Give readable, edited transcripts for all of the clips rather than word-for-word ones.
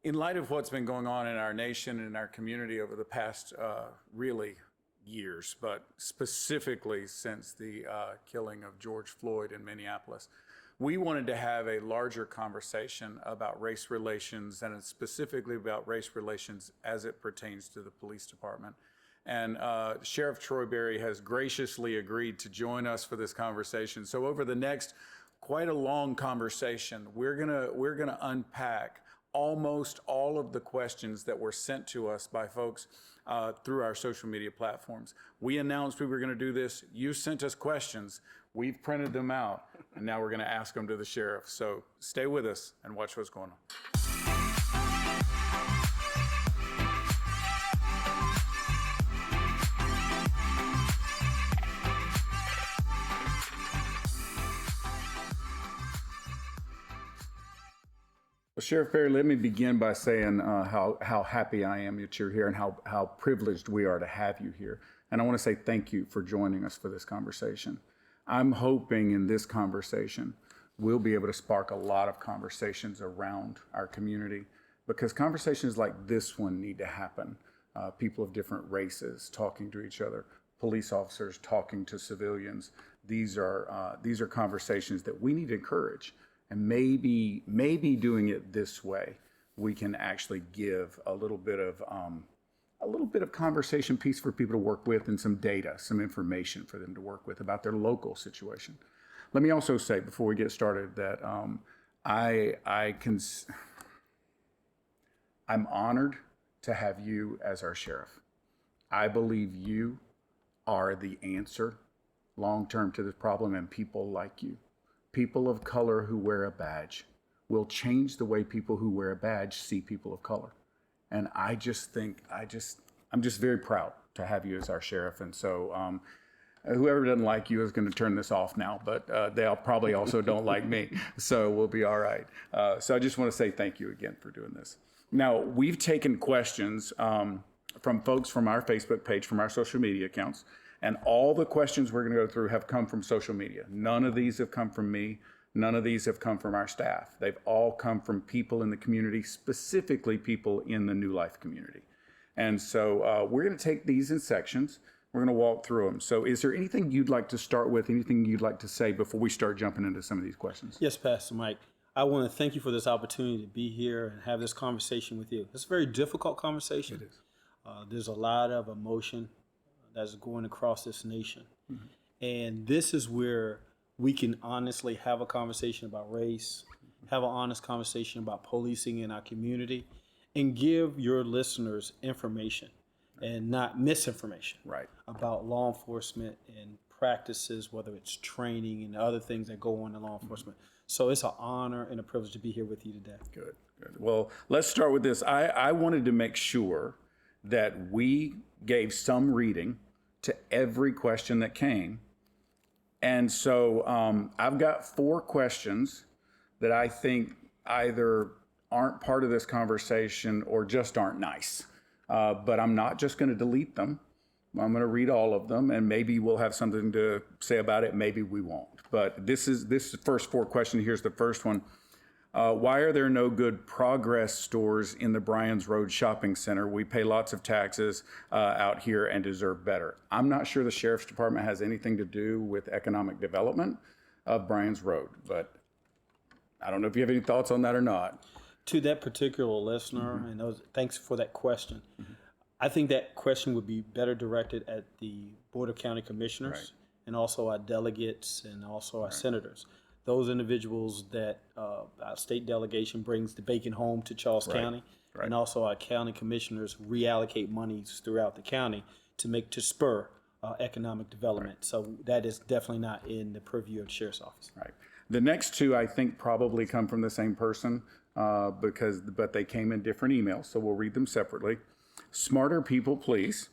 In light of what's been going on in our nation and in our community over the past really years, but specifically since the killing of George Floyd in Minneapolis, we wanted to have a larger conversation about race relations and specifically about race relations as it pertains to the police department. And Sheriff Troy Berry has graciously agreed to join us for this conversation. So over the next quite a long conversation, we're gonna unpack almost all of the questions that were sent to us by folks through our social media platforms. We announced we were going to do this. You sent us questions. We've printed them out, and now we're going to ask them to the sheriff. So stay with us and watch what's going on. Well, Sheriff Berry, let me begin by saying how happy I am that you're here and how privileged we are to have you here. And I want to say thank you for joining us for this conversation. I'm hoping in this conversation we'll be able to spark a lot of conversations around our community, because conversations like this one need to happen. People of different races talking to each other, police officers talking to civilians. These are conversations that we need to encourage. And maybe doing it this way, we can actually give a little bit of conversation piece for people to work with and some data, some information for them to work with about their local situation. Let me also say before we get started that I'm honored to have you as our sheriff. I believe you are the answer long-term to this problem, and people like you. People of color who wear a badge will change the way people who wear a badge see people of color. And I'm just very proud to have you as our sheriff. And so whoever doesn't like you is going to turn this off now, but they'll probably also don't like me. So we'll be all right. So I just want to say thank you again for doing this. Now, we've taken questions from folks from our Facebook page, from our social media accounts. And all the questions we're going to go through have come from social media. None of these have come from me. None of these have come from our staff. They've all come from people in the community, specifically people in the NEWLIFE community. And so we're going to take these in sections. We're going to walk through them. So is there anything you'd like to start with, anything you'd like to say before we start jumping into some of these questions? Yes, Pastor Mike. I want to thank you for this opportunity to be here and have this conversation with you. It's a very difficult conversation. It is. There's a lot of emotion that's going across this nation. Mm-hmm. And this is where we can honestly have a conversation about race, have an honest conversation about policing in our community, and give your listeners information and not misinformation about law enforcement and practices, whether it's training and other things that go on in law enforcement. So it's an honor and a privilege to be here with you today. Good. Well, let's start with this. I wanted to make sure that we gave some reading to every question that came. And so I've got 4 questions that I think either aren't part of this conversation or just aren't nice. But I'm not just going to delete them. I'm going to read all of them, and maybe we'll have something to say about it. Maybe we won't. But this first 4 questions. Here's the first one. Why are there no good Progress stores in the Bryans Road shopping center? We pay lots of taxes out here and deserve better. I'm not sure the Sheriff's Department has anything to do with economic development of Bryans Road, but I don't know if you have any thoughts on that or not. To that particular listener, mm-hmm. and thanks for that question. Mm-hmm. I think that question would be better directed at the Board of County Commissioners and also our delegates and also our senators. Those individuals that our state delegation brings the bacon home to Charles County, and also our county commissioners reallocate monies throughout the county to spur economic development. So that is definitely not in the purview of the Sheriff's Office. Right. The next 2 I think probably come from the same person but they came in different emails, so we'll read them separately. Smarter people, please.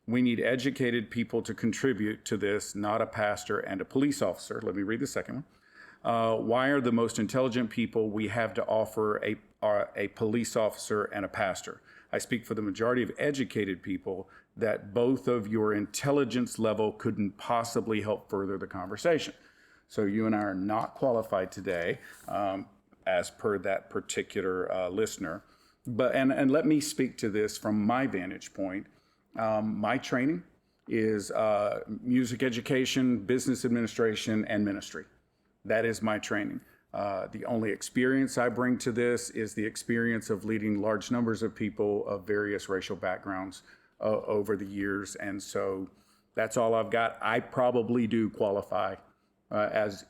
We need educated people to contribute to this, not a pastor and a police officer. Let me read the second one. Why are the most intelligent people we have to offer a police officer and a pastor? I speak for the majority of educated people that both of your intelligence level couldn't possibly help further the conversation. So you and I are not qualified today, as per that particular listener, And let me speak to this from my vantage point. My training is music education, business administration, and ministry. That is my training. The only experience I bring to this is the experience of leading large numbers of people of various racial backgrounds over the years. And so that's all I've got. I probably do qualify as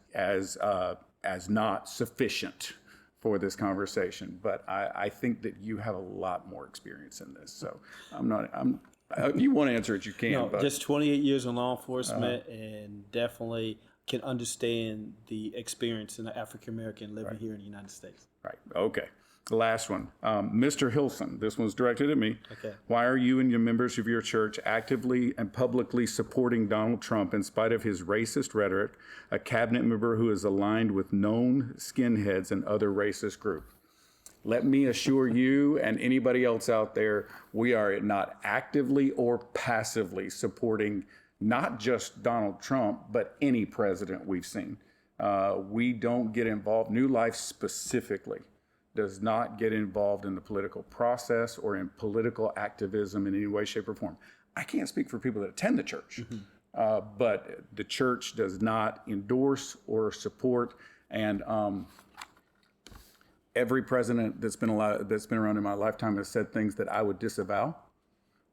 not sufficient for this conversation, but I think that you have a lot more experience in this. So if you want to answer it, you can. No, but just 28 years in law enforcement, and definitely can understand the experience in the African American living here in the United States. Right. Okay. The last one, Mr. Hilson. This one's directed at me. Okay. Why are you and your members of your church actively and publicly supporting Donald Trump in spite of his racist rhetoric, a cabinet member who is aligned with known skinheads and other racist groups? Let me assure you and anybody else out there, we are not actively or passively supporting not just Donald Trump, but any president we've seen. We don't get involved. New Life specifically does not get involved in the political process or in political activism in any way, shape, or form. I can't speak for people that attend the church, but the church does not endorse or support. And every president that's been around in my lifetime has said things that I would disavow.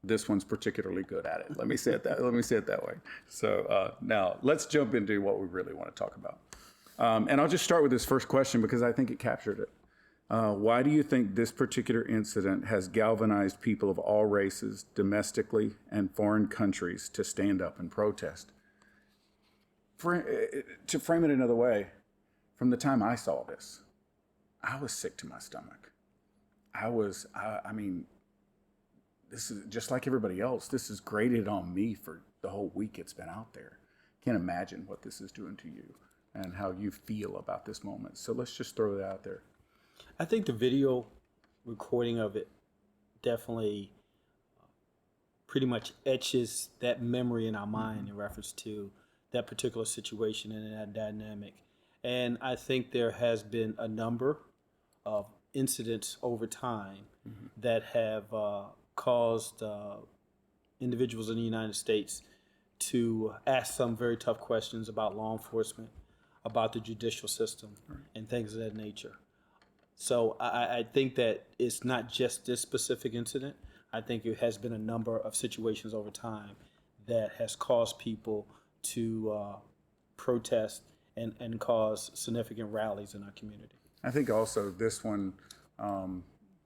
This one's particularly good at it. Let me say it that way. So now let's jump into what we really want to talk about. And I'll just start with this first question because I think it captured it. Why do you think this particular incident has galvanized people of all races, domestically and foreign countries, to stand up and protest? To frame it another way, from the time I saw this, I was sick to my stomach. I mean, this is just like everybody else. This is graded on me for the whole week it's been out there. Can't imagine what this is doing to you and how you feel about this moment. So let's just throw it out there. I think the video recording of it definitely pretty much etches that memory in our mind in reference to that particular situation and that dynamic. And I think there has been a number of incidents over time that have caused individuals in the United States to ask some very tough questions about law enforcement, about the judicial system, and things of that nature. So I think that it's not just this specific incident. I think it has been a number of situations over time that has caused people to protest and cause significant rallies in our community. I think also this one,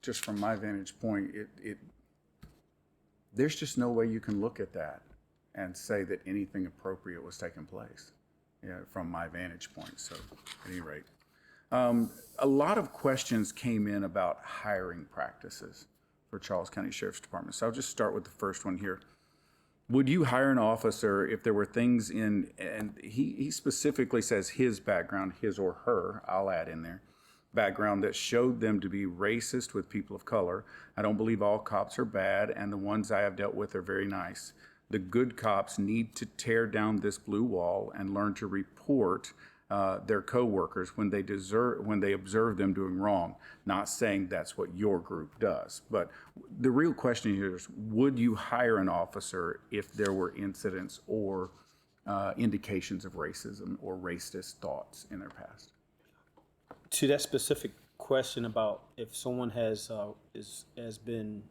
just from my vantage point, there's just no way you can look at that and say that anything appropriate was taking place, from my vantage point. So at any rate, a lot of questions came in about hiring practices for Charles County Sheriff's Department. So I'll just start with the first one here. Would you hire an officer if there were things in, and he specifically says his background, his or her, I'll add in there, background that showed them to be racist with people of color? I don't believe all cops are bad, and the ones I have dealt with are very nice. The good cops need to tear down this blue wall and learn to report their coworkers when they observe them doing wrong. Not saying that's what your group does, but the real question here is: would you hire an officer if there were incidents or indications of racism or racist thoughts in their past? To that specific question about if someone has been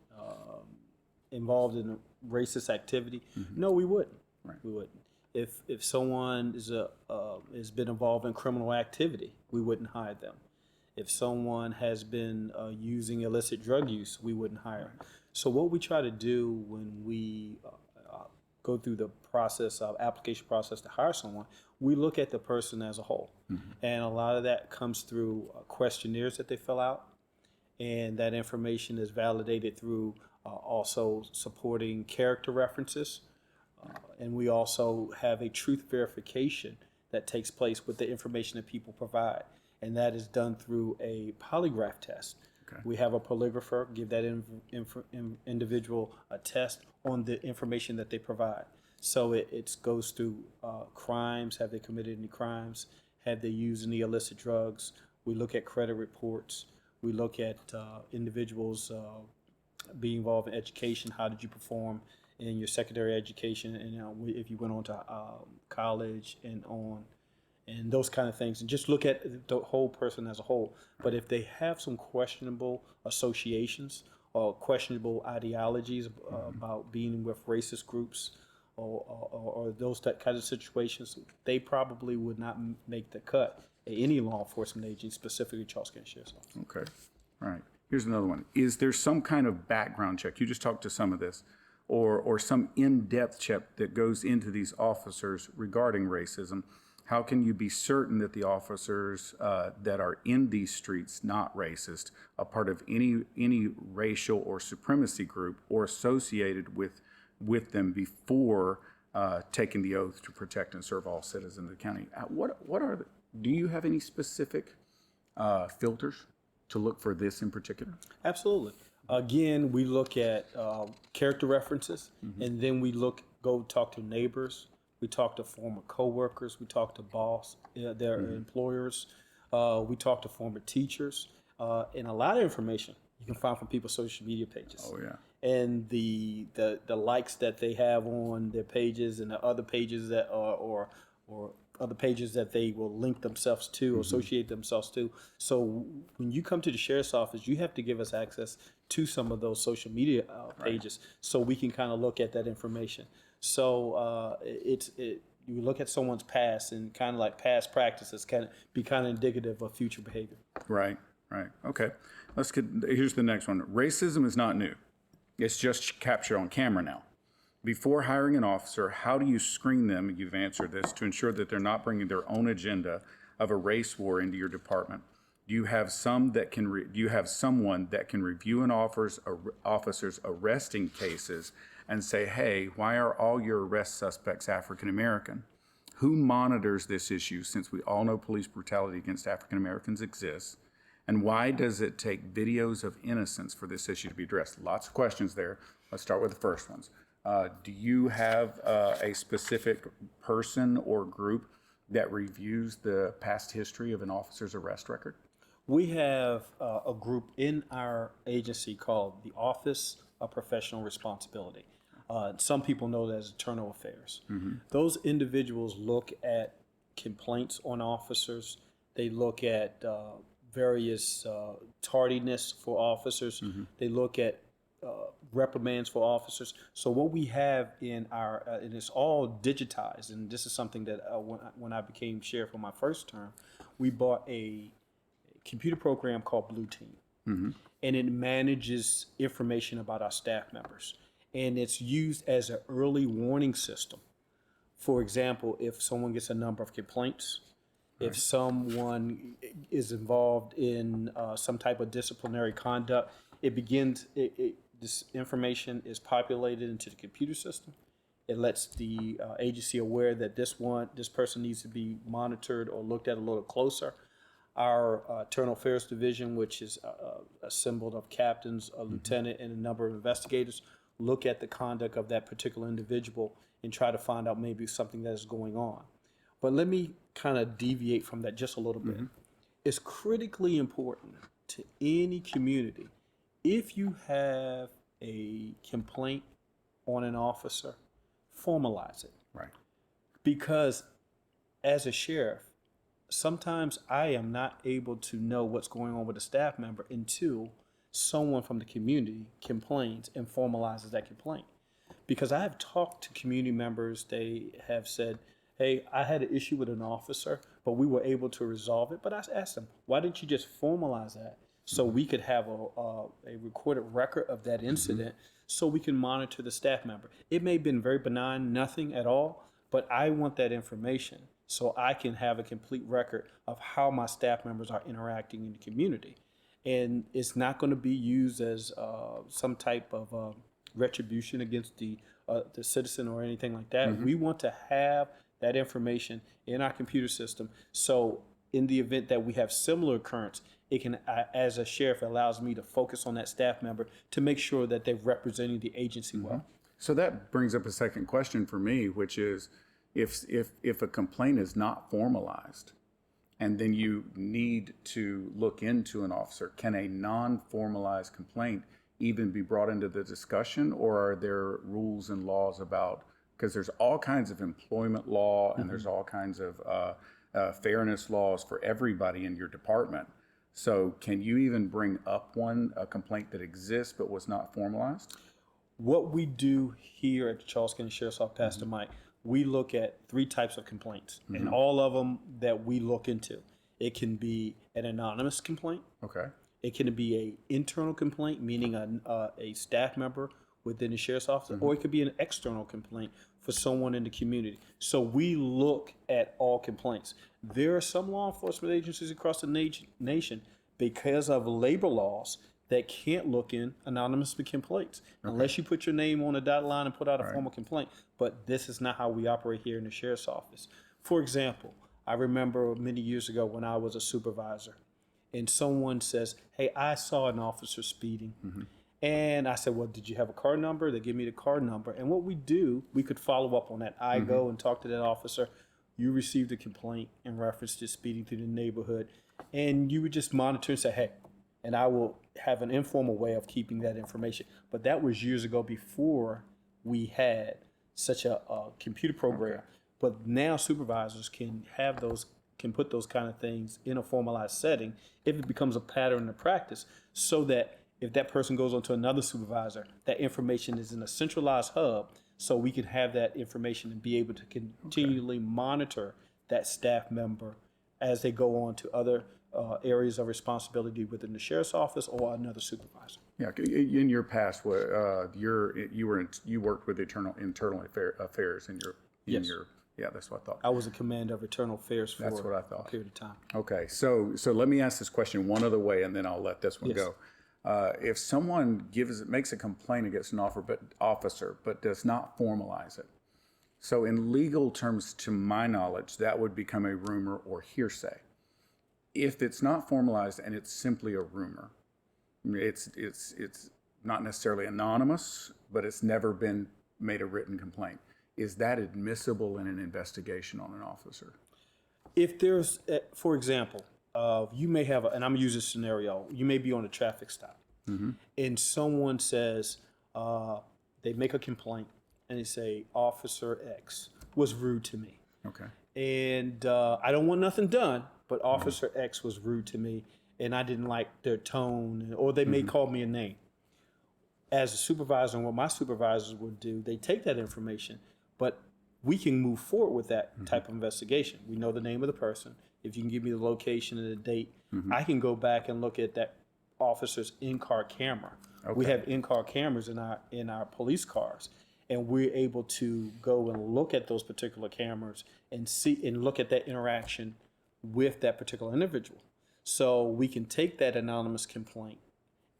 involved in racist activity, no, we wouldn't. Right. We wouldn't. If someone has been involved in criminal activity, we wouldn't hire them. If someone has been using illicit drug use, we wouldn't hire them. So what we try to do when we go through the process of application process to hire someone, we look at the person as a whole. And a lot of that comes through questionnaires that they fill out, and that information is validated through also supporting character references. And we also have a truth verification that takes place with the information that people provide. And that is done through a polygraph test. Okay. We have a polygrapher give that individual a test on the information that they provide. So it goes through crimes. Have they committed any crimes? Have they used any illicit drugs? We look at credit reports. We look at individuals being involved in education. How did you perform in your secondary education, and if you went on to college and those kind of things, and just look at the whole person as a whole. But if they have some questionable associations or questionable ideologies about being with racist groups or those kind of situations, they probably would not make the cut at any law enforcement agency, specifically Charles County Sheriff's Office. Okay. All right. Here's another one. Is there some kind of background check? You just talked to some of this, or some in-depth check that goes into these officers regarding racism. How can you be certain that the officers that are in these streets not racist, a part of any racial or supremacy group, or associated with them before taking the oath to protect and serve all citizens of the county? Do you have any specific filters to look for this in particular? Absolutely. Again, we look at character references, and then we go talk to neighbors. We talk to former coworkers. We talk to their employers. We talk to former teachers, and a lot of information you can find from people's social media pages. Oh yeah. And the likes that they have on their pages, and the other pages that or other pages that they will link themselves to, or associate themselves to. So when you come to the sheriff's office, you have to give us access to some of those social media pages, so we can kind of look at that information. So you look at someone's past, and kind of like past practices can be kind of indicative of future behavior. Right. Okay. Here's the next one. Racism is not new. It's just captured on camera now. Before hiring an officer, how do you screen them? You've answered this, to ensure that they're not bringing their own agenda of a race war into your department. Do you have someone that can review an officer's arresting cases and say, hey, why are all your arrest suspects African American? Who monitors this issue, since we all know police brutality against African Americans exists? And why does it take videos of innocence for this issue to be addressed? Lots of questions there. Let's start with the first ones. Do you have a specific person or group that reviews the past history of an officer's arrest record? We have a group in our agency called the Office of Professional Responsibility. Some people know that as Internal Affairs. Those individuals look at complaints on officers. They look at various tardiness for officers. They look at reprimands for officers. So what we have in our, and it's all digitized, and this is something that when I became sheriff for my first term, we bought a computer program called Blue Team, and it manages information about our staff members, and it's used as an early warning system. For example, if someone gets a number of complaints, if someone is involved in some type of disciplinary conduct, this information is populated into the computer system. It lets the agency aware that this person needs to be monitored or looked at a little closer. Our Internal Affairs Division, which is assembled of captains, a lieutenant, and a number of investigators, look at the conduct of that particular individual and try to find out maybe something that is going on. But let me kind of deviate from that just a little bit. It's critically important to any community, if you have a complaint on an officer, formalize it. Right. Because as a sheriff, sometimes I am not able to know what's going on with a staff member until someone from the community complains and formalizes that complaint. Because I have talked to community members, they have said, hey, I had an issue with an officer, but we were able to resolve it. But I asked them, why didn't you just formalize that so we could have a recorded record of that incident so we can monitor the staff member? It may have been very benign, nothing at all, but I want that information so I can have a complete record of how my staff members are interacting in the community. And it's not going to be used as some type of retribution against the citizen or anything like that. We want to have that information in our computer system, so in the event that we have similar occurrence, it can, as a sheriff, allows me to focus on that staff member to make sure that they're representing the agency well. So that brings up a second question for me, which is, if a complaint is not formalized, and then you need to look into an officer, can a non-formalized complaint even be brought into the discussion, or are there rules and laws about, because there's all kinds of employment law and there's all kinds of fairness laws for everybody in your department. So can you even bring up a complaint that exists but was not formalized? What we do here at the Charles County Sheriff's Office, Pastor Mike, we look at 3 types of complaints, and all of them that we look into. It can be an anonymous complaint. Okay. It can be an internal complaint, meaning a staff member within the sheriff's office, or it could be an external complaint for someone in the community. So we look at all complaints. There are some law enforcement agencies across the nation, because of labor laws, that can't look in anonymous complaints unless you put your name on a dotted line and put out a formal complaint. But this is not how we operate here in the sheriff's office. For example, I remember many years ago when I was a supervisor, and someone says, "Hey, I saw an officer speeding." And I said, "Well, did you have a car number?" They give me the car number. And what we do, we could follow up on that. I go and talk to that officer. You received a complaint in reference to speeding through the neighborhood. And you would just monitor and say, "Hey," and I will have an informal way of keeping that information. But that was years ago, before we had such a computer program. But now supervisors can have those, can put those kind of things in a formalized setting if it becomes a pattern of practice, so that if that person goes on to another supervisor, that information is in a centralized hub, so we can have that information and be able to continually monitor that staff member as they go on to other areas of responsibility within the sheriff's office or another supervisor. Yeah, in your past, you worked with internal affairs in your Yes. yeah, that's what I thought. I was a commander of internal affairs for That's what I thought. a period of time. Okay, so let me ask this question one other way, and then I'll let this one Yes. go. If someone makes a complaint against an officer, but does not formalize it, so in legal terms, to my knowledge, that would become a rumor or hearsay. If it's not formalized and it's simply a rumor, it's not necessarily anonymous, but it's never been made a written complaint. Is that admissible in an investigation on an officer? If there's, for example, you may have, and I'm gonna use this scenario, you may be on a traffic stop, and someone says, they make a complaint, and they say, "Officer X was rude to me." Okay. And I don't want nothing done, but Officer X was rude to me, and I didn't like their tone, or they may call me a name. As a supervisor, and what my supervisors would do, they take that information, but we can move forward with that type of investigation. We know the name of the person. If you can give me the location and the date, I can go back and look at that officer's in-car camera. We have in-car cameras in our police cars, and we're able to go and look at those particular cameras and see and look at that interaction with that particular individual. So we can take that anonymous complaint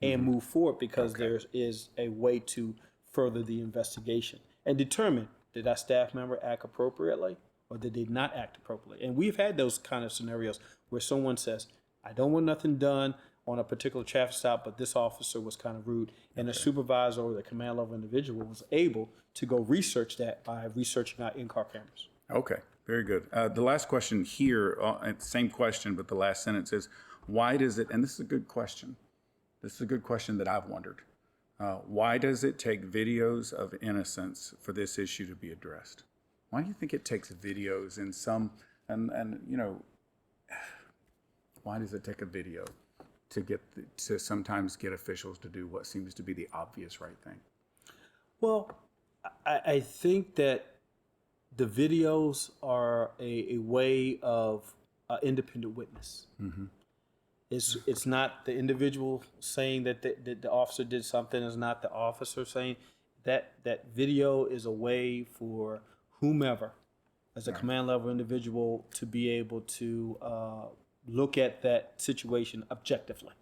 and move forward, because there is a way to further the investigation and determine, did that staff member act appropriately or did they not act appropriately? And we've had those kind of scenarios where someone says, "I don't want nothing done on a particular traffic stop, but this officer was kind of rude." And the supervisor or the command level individual was able to go research that by researching our in-car cameras. Okay, very good. The last question here, same question, but the last sentence is, why does it, and this is a good question. This is a good question that I've wondered. Why does it take videos of innocence for this issue to be addressed? Why do you think it takes videos in some, and you know, why does it take a video to sometimes get officials to do what seems to be the obvious right thing? Well, I think that the videos are a way of independent witness. It's not the individual saying that the officer did something. It's not the officer saying that. That video is a way for whomever, as a command level individual, to be able to look at that situation objectively.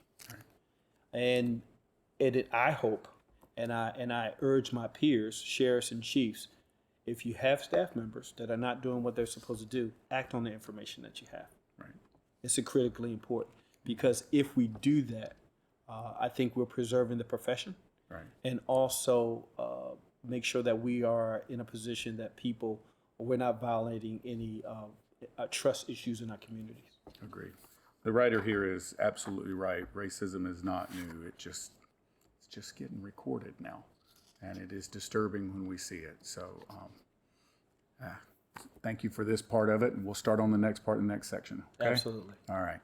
And I hope, and I urge my peers, sheriffs and chiefs, if you have staff members that are not doing what they're supposed to do, act on the information that you have. Right. It's critically important, because if we do that, I think we're preserving the profession, Right. and also make sure that we are in a position that we're not violating any trust issues in our communities. Agreed. The writer here is absolutely right. Racism is not new. It's just getting recorded now, and it is disturbing when we see it. So, thank you for this part of it, and we'll start on the next part in the next section. Okay? Absolutely. All right.